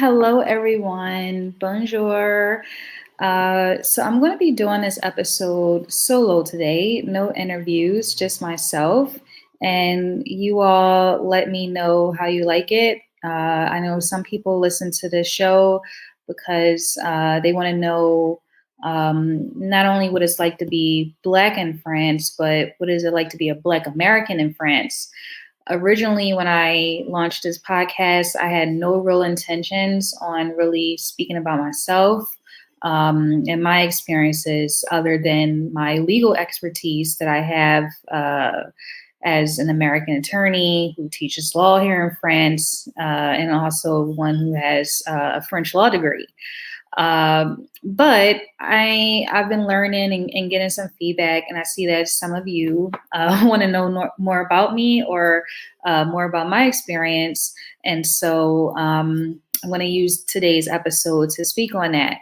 Hello, everyone. Bonjour. So I'm going to be doing this episode solo today. No interviews, just myself. And you all let me know how you like it. I know some people listen to this show because they want to know not only what it's like to be Black in France, but what is it like to be a Black American in France. Originally, when I launched this podcast, I had no real intentions on really speaking about myself and my experiences, other than my legal expertise that I have as an American attorney who teaches law here in France, and also one who has a French law degree. But I've been learning and getting some feedback, and I see that some of you want to know more about me or more about my experience, and so I'm going to use today's episode to speak on that.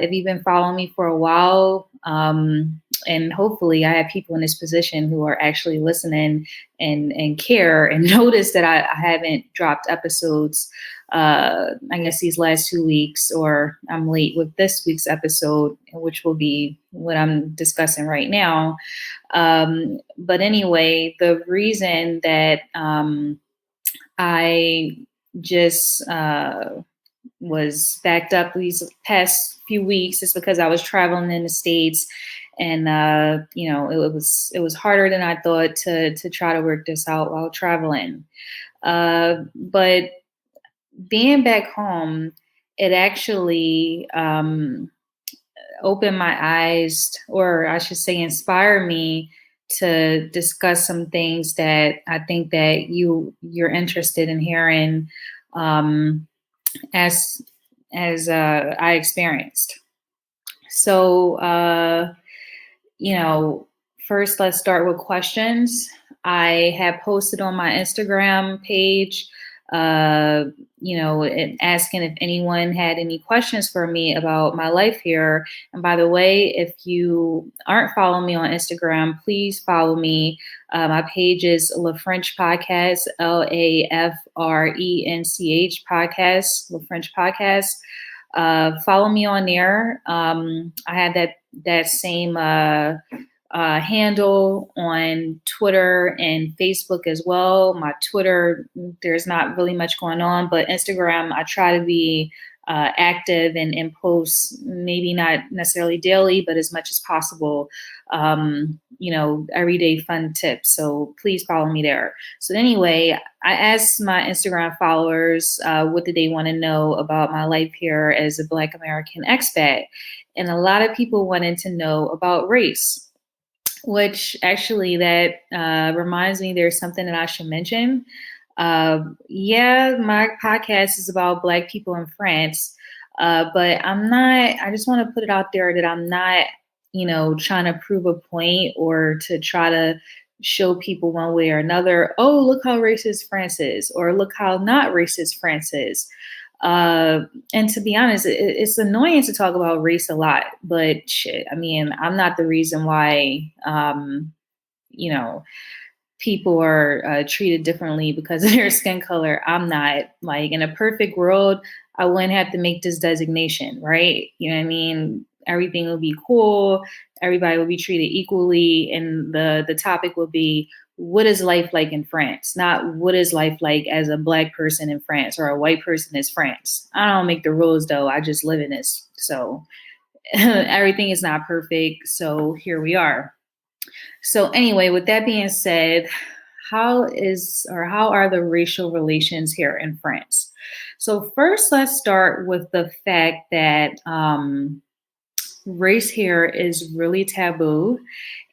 If you've been following me for a while, and hopefully I have people in this position who are actually listening and care and notice that I haven't dropped episodes, I guess these last 2 weeks, or I'm late with this week's episode, which will be what I'm discussing right now. But anyway, the reason that I just was backed up these past few weeks is because I was traveling in the States, and it was harder than I thought to try to work this out while traveling. But being back home, it actually opened my eyes, or I should say, inspired me to discuss some things that I think that you're interested in hearing, as I experienced. So, first let's start with questions. I have posted on my Instagram page, asking if anyone had any questions for me about my life here. And by the way, if you aren't following me on Instagram, please follow me. My page is La French Podcast, LAFRENCH Podcast, La French Podcast. Follow me on there. I have that same handle on Twitter and Facebook as well. My Twitter, there's not really much going on, but Instagram, I try to be active and post, maybe not necessarily daily, but as much as possible. Everyday fun tips. So please follow me there. So anyway, I asked my Instagram followers what did they want to know about my life here as a Black American expat. And a lot of people wanted to know about race, which actually that reminds me there's something that I should mention. My podcast is about Black people in France, but I just want to put it out there that I'm not, trying to prove a point or to try to show people one way or another, oh, look how racist France is, or look how not racist France is. And to be honest, it's annoying to talk about race a lot, but shit, I mean, I'm not the reason why, people are treated differently because of their skin color. I'm not. Like, in a perfect world, I wouldn't have to make this designation, right? You know what I mean? Everything will be cool. Everybody will be treated equally. And the topic will be, what is life like in France? Not what is life like as a Black person in France or a white person in France. I don't make the rules, though. I just live in this. So everything is not perfect. So here we are. So anyway, with that being said, how are the racial relations here in France? So first, let's start with the fact that race here is really taboo,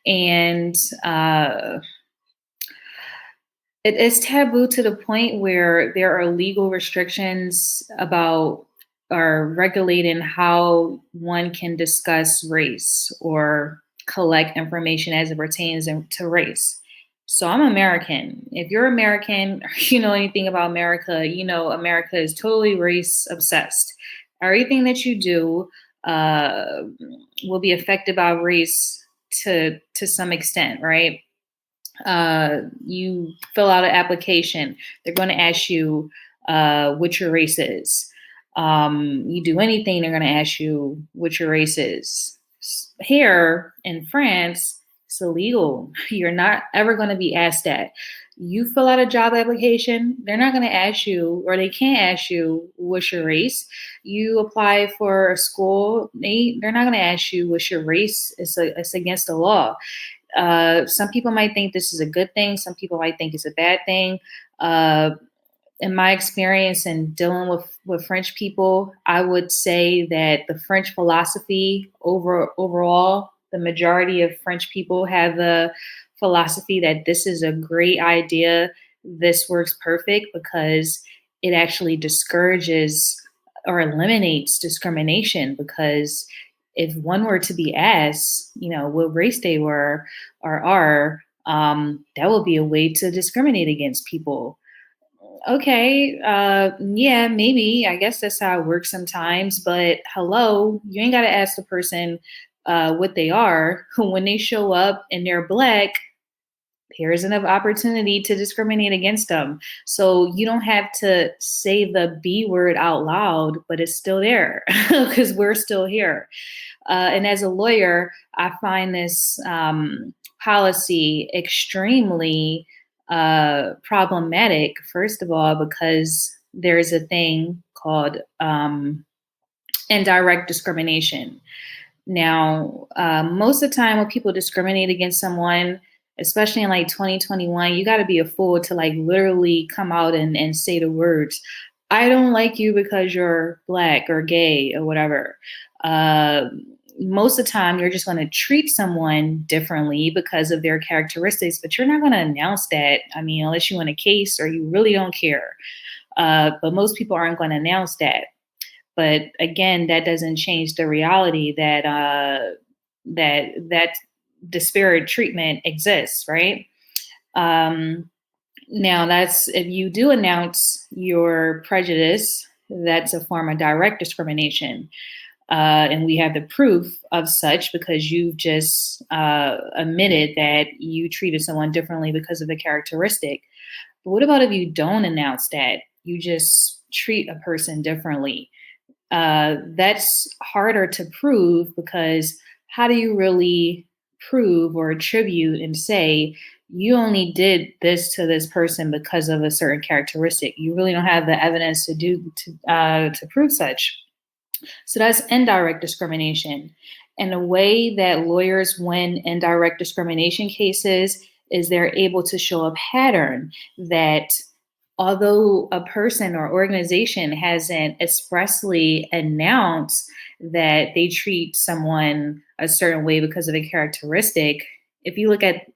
and it is taboo to the point where there are legal restrictions about or regulating how one can discuss race or collect information as it pertains to race. So I'm American. If you're American or you know anything about America, you know America is totally race obsessed. Everything that you do will be affected by race to some extent, right? You fill out an application. They're going to ask you, what your race is. You do anything, they're going to ask you what your race is. Here in France, it's illegal. You're not ever going to be asked that. You fill out a job application, they're not going to ask you, or they can't ask you what's your race. You apply for a school, they're not going to ask you what's your race. It's against the law. Some people might think this is a good thing. Some people might think it's a bad thing. In my experience in dealing with French people, I would say that the French philosophy overall, the majority of French people have the philosophy that this is a great idea. This works perfect because it actually discourages or eliminates discrimination. Because if one were to be asked, what race they were or are, that would be a way to discriminate against people. Okay, yeah, maybe. I guess that's how it works sometimes. But hello, you ain't got to ask the person what they are. When they show up and they're Black, here's an opportunity to discriminate against them. So you don't have to say the B word out loud, but it's still there because we're still here. And as a lawyer, I find this policy extremely problematic, first of all, because there's a thing called indirect discrimination. Now, most of the time when people discriminate against someone, especially in like 2021, you got to be a fool to like literally come out and say the words, I don't like you because you're Black or gay or whatever. Most of the time, you're just going to treat someone differently because of their characteristics, but you're not going to announce that. I mean, unless you want a case or you really don't care. But most people aren't going to announce that. But again, that doesn't change the reality that that disparate treatment exists, right? Now, that's if you do announce your prejudice, that's a form of direct discrimination. And we have the proof of such because you've just admitted that you treated someone differently because of the characteristic. But what about if you don't announce that? You just treat a person differently. That's harder to prove because how do you really prove or attribute and say you only did this to this person because of a certain characteristic? You really don't have the evidence to prove such. So that's indirect discrimination. And the way that lawyers win indirect discrimination cases is they're able to show a pattern that although a person or organization hasn't expressly announced that they treat someone a certain way because of a characteristic, if you look at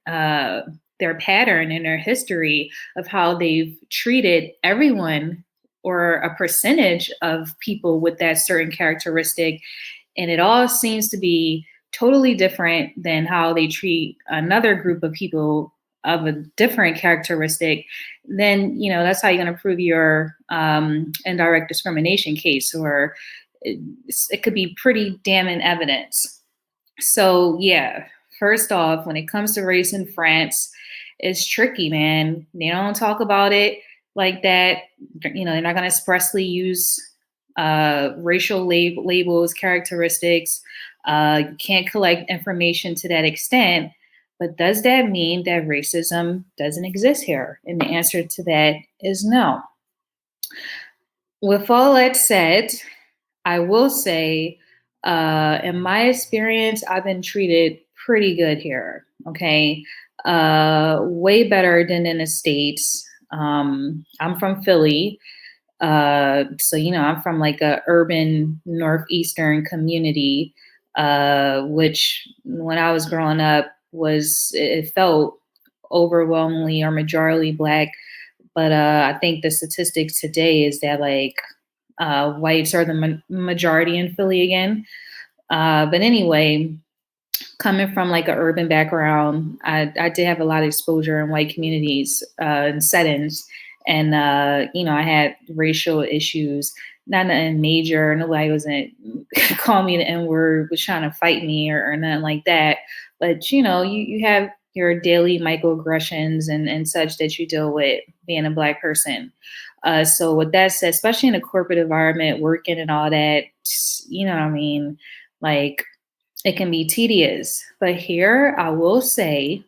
their pattern and their history of how they've treated everyone or a percentage of people with that certain characteristic, and it all seems to be totally different than how they treat another group of people of a different characteristic, then that's how you're going to prove your indirect discrimination case, or it could be pretty damning evidence. So yeah, first off, when it comes to race in France, it's tricky, man. They don't talk about it like that. They're not going to expressly use racial labels, characteristics. You can't collect information to that extent. But does that mean that racism doesn't exist here? And the answer to that is no. With all that said, I will say, in my experience, I've been treated pretty good here. Okay. Way better than in the States. I'm from Philly. So, I'm from like a urban Northeastern community, which when I was growing up it felt overwhelmingly or majority Black. But I think the statistics today is that like whites are the majority in Philly again. But anyway, coming from like an urban background, I did have a lot of exposure in white communities and settings. And, I had racial issues, not nothing major. Nobody wasn't calling me the N-word, was trying to fight me or nothing like that. But, you have your daily microaggressions and such that you deal with being a Black person. So with that said, especially in a corporate environment, working and all that, you know what I mean? Like it can be tedious. But here I will say,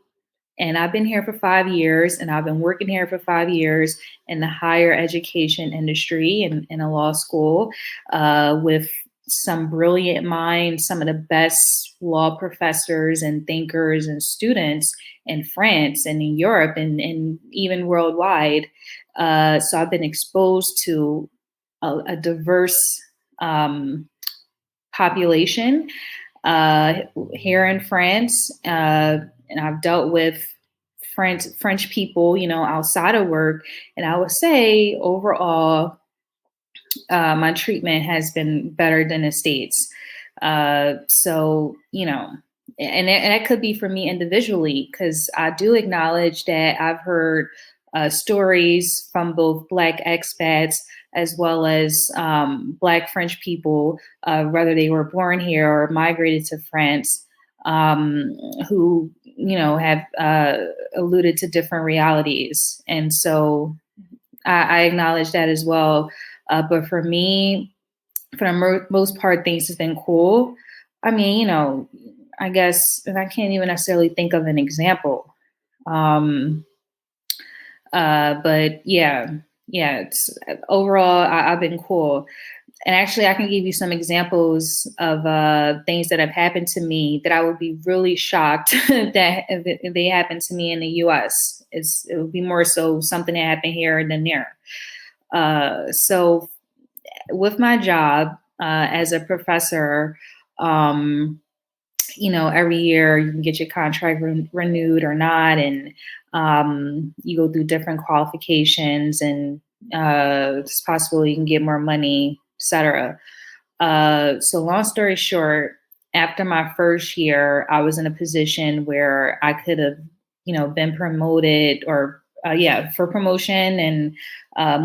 and I've been here for 5 years, and I've been working here for 5 years in the higher education industry and in a law school with some brilliant minds, some of the best law professors and thinkers and students in France and in Europe and even worldwide. So I've been exposed to a diverse population here in France, and I've dealt with French people, outside of work, and I would say overall, my treatment has been better than the States. So and that could be for me individually because I do acknowledge that I've heard stories from both Black expats as well as Black French people, whether they were born here or migrated to France, who have alluded to different realities, and so I acknowledge that as well. But for me, for the most part, things have been cool. I mean, I guess, and I can't even necessarily think of an example. But yeah, it's overall, I've been cool. And actually, I can give you some examples of things that have happened to me that I would be really shocked that if they happened to me in the U.S. It would be more so something that happened here than there. So with my job as a professor, every year you can get your contract renewed or not, and you go through different qualifications, and it's possible you can get more money, etc. So long story short, after my first year, I was in a position where I could have, been promoted or for promotion and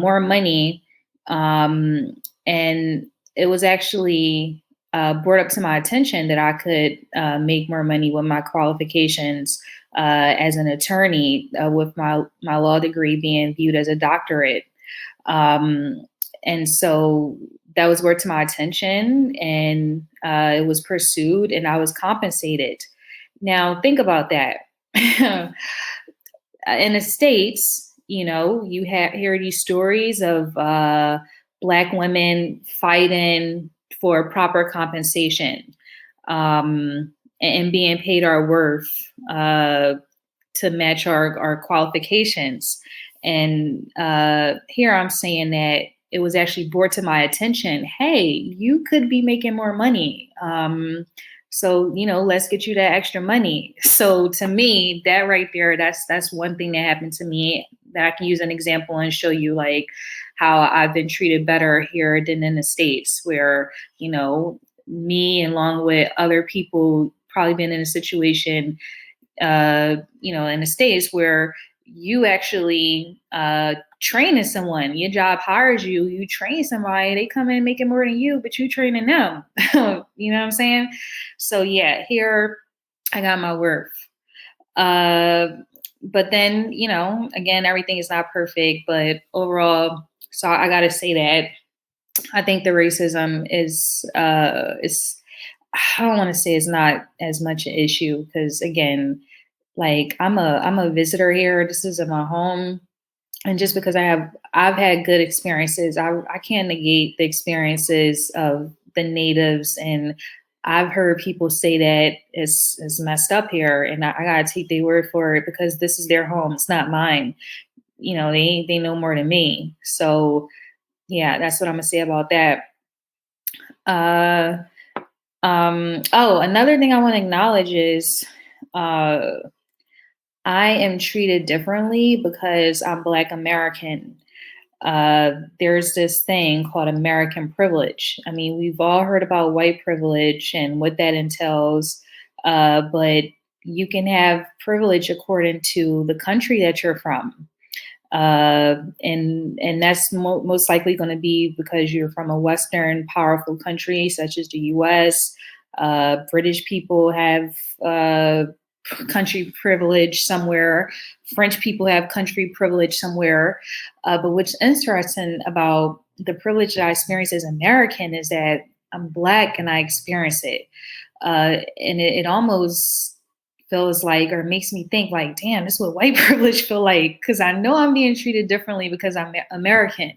more money. And it was actually brought up to my attention that I could make more money with my qualifications as an attorney, with my law degree being viewed as a doctorate. And so that was brought to my attention, and it was pursued, and I was compensated. Now, think about that. In the States, you hear these stories of Black women fighting for proper compensation, and being paid our worth to match our qualifications. And here I'm saying that it was actually brought to my attention, hey, you could be making more money. So, let's get you that extra money. So to me, that right there, that's one thing that happened to me that I can use an example and show you like how I've been treated better here than in the States, where, me along with other people probably been in a situation, in the States where you actually training someone, your job hires you, you train somebody, they come in making more than you, but you training them. You know what I'm saying? So yeah, here I got my worth. But then, again, everything is not perfect, but overall, so I got to say that I think the racism is I don't want to say it's not as much an issue because again, like I'm a visitor here. This isn't my home. And just because I've had good experiences, I can't negate the experiences of the natives. And I've heard people say that it's messed up here, and I gotta take their word for it because this is their home. It's not mine. They know more than me. So yeah, that's what I'm gonna say about that. Uh, Another thing I want to acknowledge is I am treated differently because I'm Black American. There's this thing called American privilege. I mean, we've all heard about white privilege and what that entails, but you can have privilege according to the country that you're from. And that's most likely going to be because you're from a Western powerful country such as the U.S. British people have country privilege somewhere. French people have country privilege somewhere. But what's interesting about the privilege that I experience as American is that I'm Black and I experience it. And it almost feels like, or makes me think like, damn, this is what white privilege feel like. Cause I know I'm being treated differently because I'm American.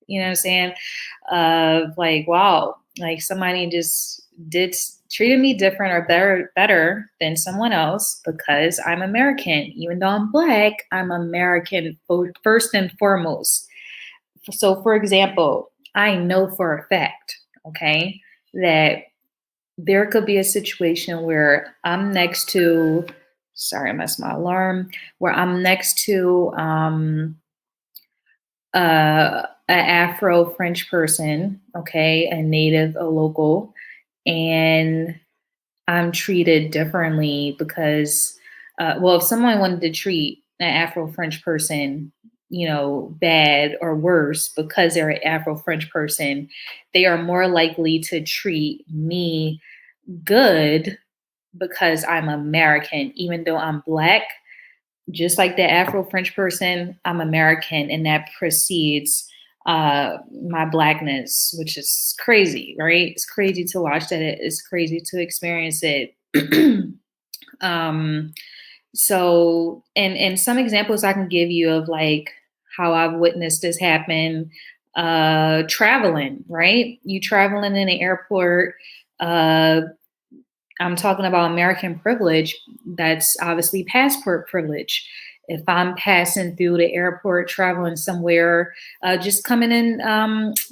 You know what I'm saying? Like, wow, like somebody just treated me different or better than someone else because I'm American. Even though I'm Black, I'm American first and foremost. So, for example, I know for a fact, okay, that there could be a situation where I'm next to, sorry, I missed my alarm, where I'm next to an Afro French person, okay, a native, a local, and I'm treated differently because, well, if someone wanted to treat an Afro French person, bad or worse because they're an Afro French person, they are more likely to treat me good because I'm American, even though I'm Black. Just like the Afro French person, I'm American, and that precedes my Blackness, which is crazy, right? It's crazy to watch that. It's crazy to experience it. um, and some examples I can give you of like how I've witnessed this happen. Traveling, right? You traveling in an airport. Uh, I'm talking about American privilege. That's obviously passport privilege. If I'm passing through the airport, traveling somewhere, just coming in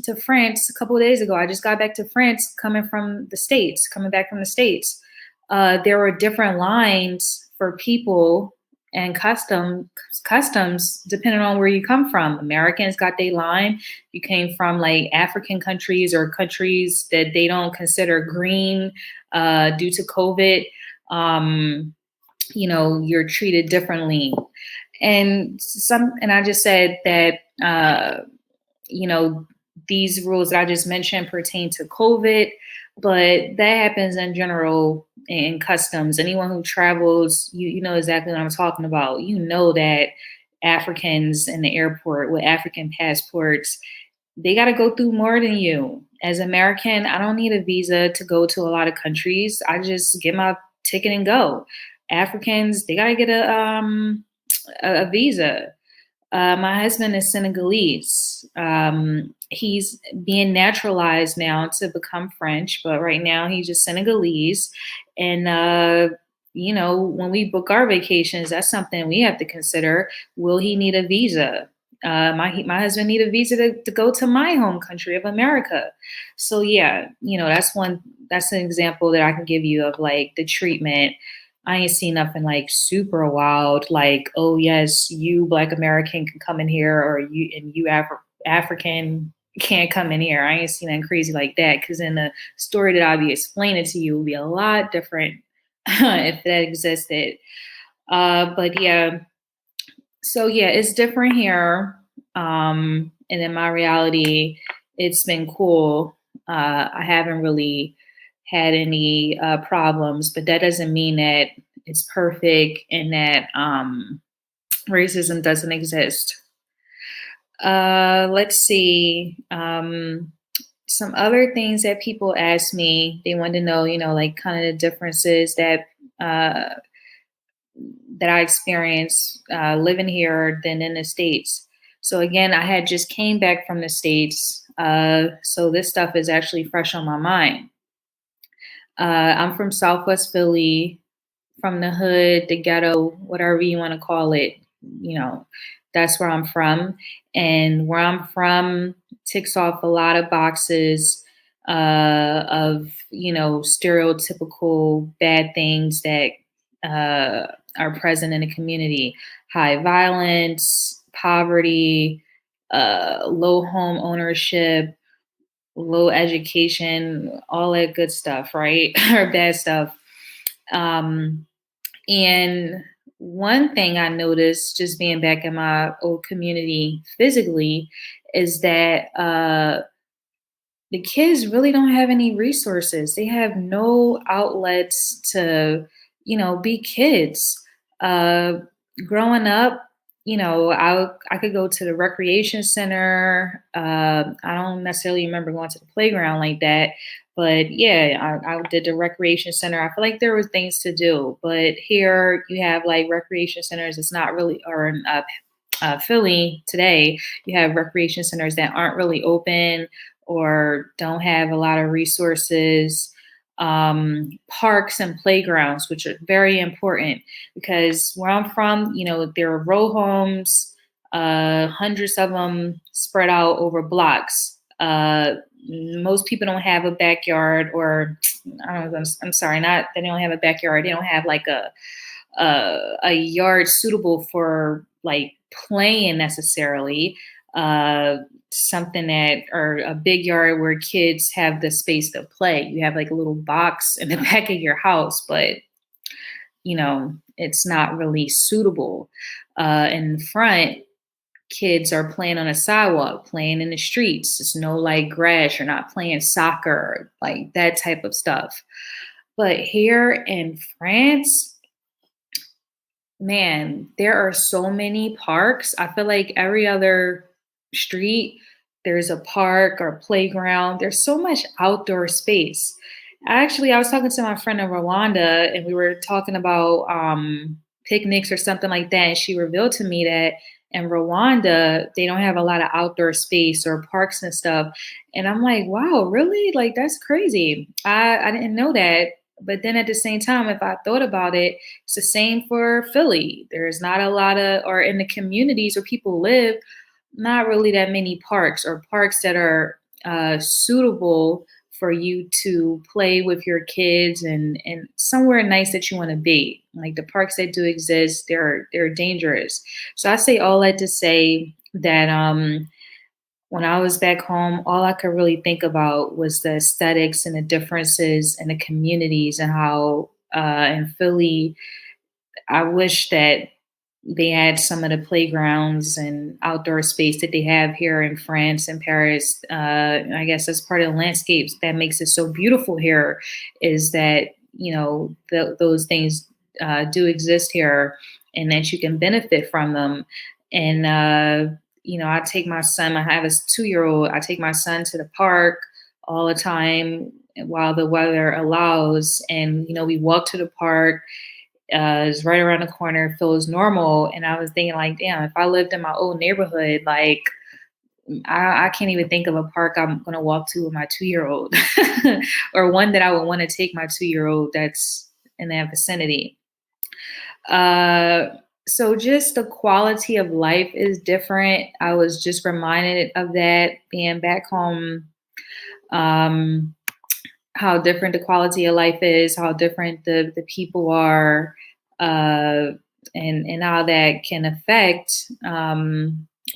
to France a couple of days ago, I just got back to France, coming back from the States. There were different lines for people and customs depending on where you come from. Americans got their line. You came from like African countries or countries that they don't consider green due to COVID, you're treated differently. And I just said that, you know, these rules that I just mentioned pertain to COVID, but that happens in general in customs. Anyone who travels, you know exactly what I'm talking about. You know that Africans in the airport with African passports, they got to go through more than you. As American, I don't need a visa to go to a lot of countries. I just get my ticket and go. Africans, they got to get a visa. My husband is Senegalese. He's being naturalized now to become French, but right now he's just Senegalese. And, when we book our vacations, that's something we have to consider. Will he need a visa? My husband need a visa to go to my home country of America. So yeah, that's an example that I can give you of like the treatment. I ain't seen nothing like super wild, like, oh yes, you Black American can come in here, or you African can't come in here. I ain't seen anything crazy like that, because in the story that I'll be explaining to you will be a lot different if that existed. But yeah, so yeah, it's different here. And in my reality, it's been cool. I haven't really had any problems, but that doesn't mean that it's perfect and that racism doesn't exist. Let's see. Some other things that people ask me, they want to know, like kind of the differences uh, that I experienced living here than in the States. So again, I had just came back from the States. So this stuff is actually fresh on my mind. I'm from Southwest Philly, from the hood, the ghetto, whatever you want to call it. You know, that's where I'm from. And where I'm from ticks off a lot of boxes of, stereotypical bad things that are present in the community: high violence, poverty, low home ownership, low education, all that good stuff, right? Or bad stuff. Um, and one thing I noticed just being back in my old community physically is that the kids really don't have any resources. They have no outlets to be kids. Uh, Growing up, I could go to the recreation center. I don't necessarily remember going to the playground like that, but yeah, I did the recreation center. I feel like there were things to do, but here you have like recreation centers. It's not really, or in Philly today, you have recreation centers that aren't really open or don't have a lot of resources. Parks and playgrounds, which are very important because where I'm from, there are row homes, hundreds of them spread out over blocks. Most people don't have a backyard, or I don't know, I'm sorry, not they don't have a backyard. They don't have like a yard suitable for like playing necessarily. Uh, Something that, or a big yard where kids have the space to play. You have like a little box in the back of your house, but it's not really suitable. In front, kids are playing on a sidewalk, playing in the streets. There's no like grass. You're not playing soccer, like that type of stuff. But here in France, man, there are so many parks. I feel like every other street, there's a park or playground. There's so much outdoor space. Actually, I was talking to my friend in Rwanda, and we were talking about picnics or something like that. And she revealed to me that in Rwanda, they don't have a lot of outdoor space or parks and stuff. And I'm like, wow, really? Like, that's crazy. I didn't know that. But then at the same time, if I thought about it, it's the same for Philly. There's not a lot of, or in the communities where people live, not really that many parks or parks that are suitable for you to play with your kids and somewhere nice that you want to be. Like the parks that do exist, they're dangerous. So I say all that to say that when I was back home, all I could really think about was the aesthetics and the differences in the communities and how in Philly, I wish that they had some of the playgrounds and outdoor space that they have here in France and Paris. I guess that's part of the landscapes that makes it so beautiful here is that, those things do exist here and that you can benefit from them. And, I take my son, I have a 2 year old, I take my son to the park all the time while the weather allows. And, we walk to the park, is right around the corner, feels normal. And I was thinking, like, damn, if I lived in my old neighborhood, like, I can't even think of a park I'm going to walk to with my 2 year old or one that I would want to take my 2 year old that's in that vicinity. Uh, so just the quality of life is different. I was just reminded of that being back home. Um, how different the quality of life is, how different the people are, uh, and how that can affect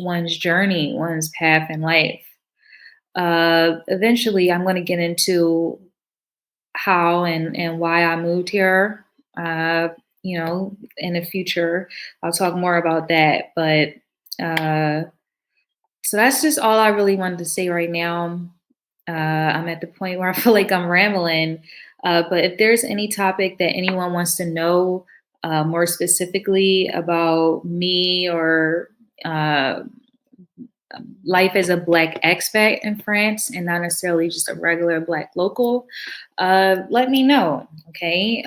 one's journey, one's path in life. Eventually, I'm going to get into how and why I moved here. In the future, I'll talk more about that. But uh, so that's just all I really wanted to say right now. I'm at the point where I feel like I'm rambling. But if there's any topic that anyone wants to know more specifically about me or uh, life as a Black expat in France and not necessarily just a regular Black local, let me know. Okay.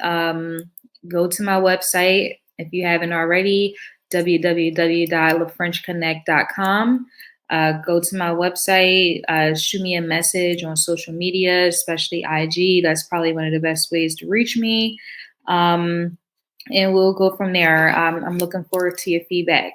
Go to my website if you haven't already, www.lafrenchconnect.com. Go to my website, shoot me a message on social media, especially IG. That's probably one of the best ways to reach me. And we'll go from there. I'm looking forward to your feedback.